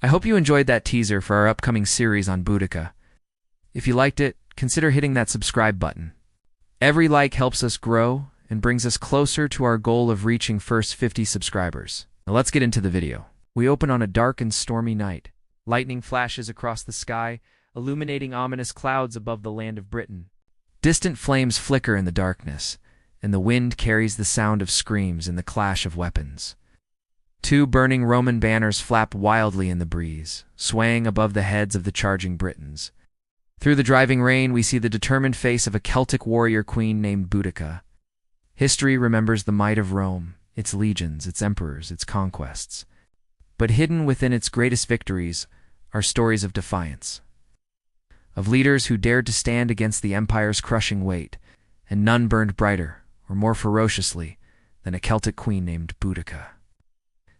I hope you enjoyed that teaser for our upcoming series on Boudica. If you liked it, consider hitting that subscribe button. Every like helps us grow and brings us closer to our goal of reaching first 50 subscribers. Now let's get into the video. We open on a dark and stormy night. Lightning flashes across the sky, illuminating ominous clouds above the land of Britain. Distant flames flicker in the darkness, and the wind carries the sound of screams and the clash of weapons. Two burning Roman banners flap wildly in the breeze, swaying above the heads of the charging Britons. Through the driving rain, we see the determined face of a Celtic warrior queen named Boudica. History remembers the might of Rome, its legions, its emperors, its conquests. But hidden within its greatest victories are stories of defiance, of leaders who dared to stand against the empire's crushing weight, and none burned brighter or more ferociously than a Celtic queen named Boudica.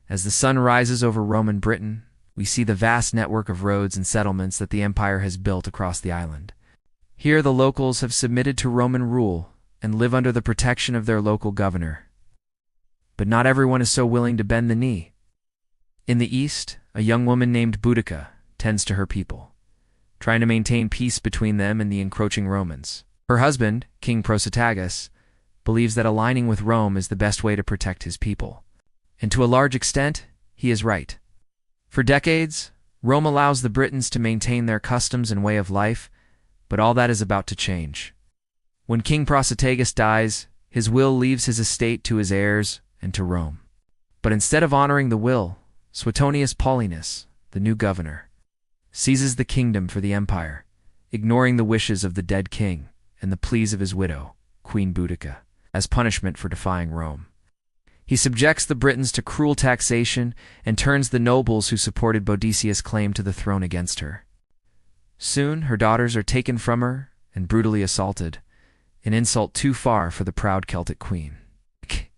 As the sun rises over Roman Britain, we see the vast network of roads and settlements that the empire has built across the island. Here the locals have submitted to Roman rule and live under the protection of their local governor. But not everyone is so willing to bend the knee. In the east, a young woman named Boudica tends to her people, trying to maintain peace between them and the encroaching Romans. Her husband, King Protestagus, believes that aligning with Rome is the best way to protect his people. And to a large extent, he is right. For decades, Rome allows the Britons to maintain their customs and way of life, but all that is about to change. When King Protestagus dies, his will leaves his estate to his heirs and to Rome. But instead of honoring the will, Suetonius Paulinus, the new governor, seizes the kingdom for the empire, ignoring the wishes of the dead king and the pleas of his widow, Queen Boudica, as punishment for defying Rome. He subjects the Britons to cruel taxation and turns the nobles who supported Boudicca's claim to the throne against her. Soon her daughters are taken from her and brutally assaulted, an insult too far for the proud Celtic queen.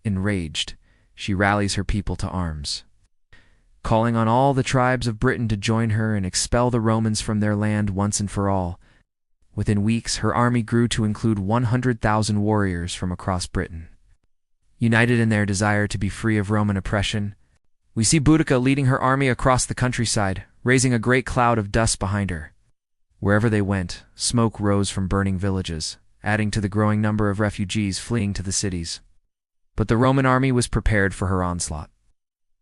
Enraged, she rallies her people to arms, calling on all the tribes of Britain to join her and expel the Romans from their land once and for all. Within weeks, her army grew to include 100,000 warriors from across Britain. United in their desire to be free of Roman oppression, we see Boudica leading her army across the countryside, raising a great cloud of dust behind her. Wherever they went, smoke rose from burning villages, adding to the growing number of refugees fleeing to the cities. But the Roman army was prepared for her onslaught.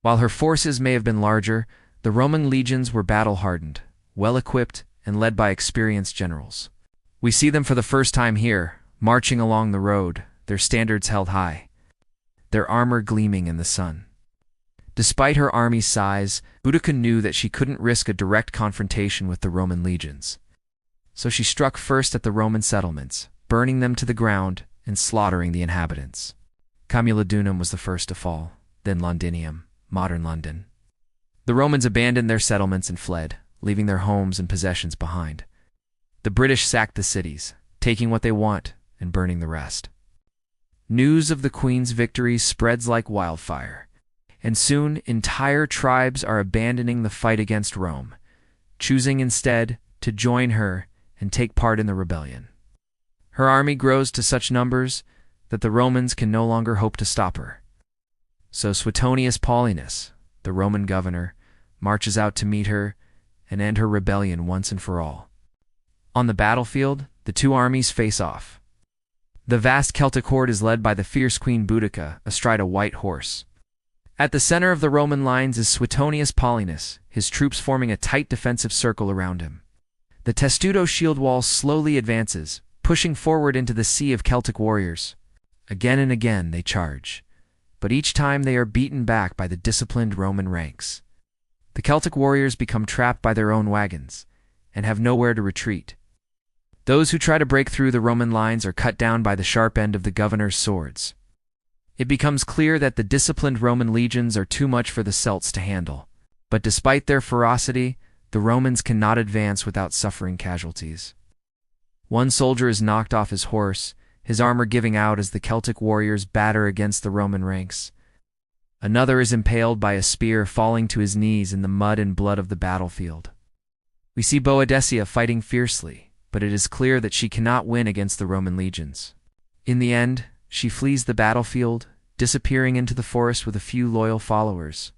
While her forces may have been larger, the Roman legions were battle-hardened, well-equipped, and led by experienced generals. We see them for the first time here, marching along the road, their standards held high, their armor gleaming in the sun. Despite her army's size, Boudica knew that she couldn't risk a direct confrontation with the Roman legions. So she struck first at the Roman settlements, burning them to the ground and slaughtering the inhabitants. Camulodunum was the first to fall, then Londinium, modern London. The Romans abandoned their settlements and fled, leaving their homes and possessions behind. The British sacked the cities, taking what they want and burning the rest. News of the Queen's victory spreads like wildfire, and soon entire tribes are abandoning the fight against Rome, choosing instead to join her and take part in the rebellion. Her army grows to such numbers that the Romans can no longer hope to stop her. So Suetonius Paulinus, the Roman governor, marches out to meet her and end her rebellion once and for all. On the battlefield, the two armies face off. The vast Celtic horde is led by the fierce Queen Boudica astride a white horse. At the center of the Roman lines is Suetonius Paulinus, his troops forming a tight defensive circle around him. The Testudo shield wall slowly advances, pushing forward into the sea of Celtic warriors. Again and again they charge, but each time they are beaten back by the disciplined Roman ranks. The Celtic warriors become trapped by their own wagons and have nowhere to retreat. Those who try to break through the Roman lines are cut down by the sharp end of the governor's swords. It becomes clear that the disciplined Roman legions are too much for the Celts to handle. But despite their ferocity, the Romans cannot advance without suffering casualties. One soldier is knocked off his horse, his armor giving out as the Celtic warriors batter against the Roman ranks. Another is impaled by a spear, falling to his knees in the mud and blood of the battlefield. We see Boudica fighting fiercely, but it is clear that she cannot win against the Roman legions. In the end, she flees the battlefield, disappearing into the forest with a few loyal followers.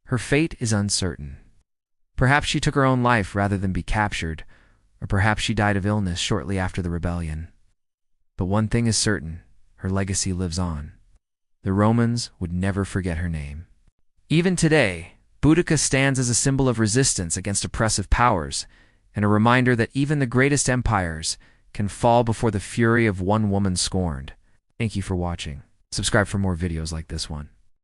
Her fate is uncertain. Perhaps she took her own life rather than be captured, or perhaps she died of illness shortly after the rebellion. But one thing is certain, her legacy lives on. The Romans would never forget her name. Even today, Boudica stands as a symbol of resistance against oppressive powers, and a reminder that even the greatest empires can fall before the fury of one woman scorned. Thank you for watching. Subscribe for more videos like this one.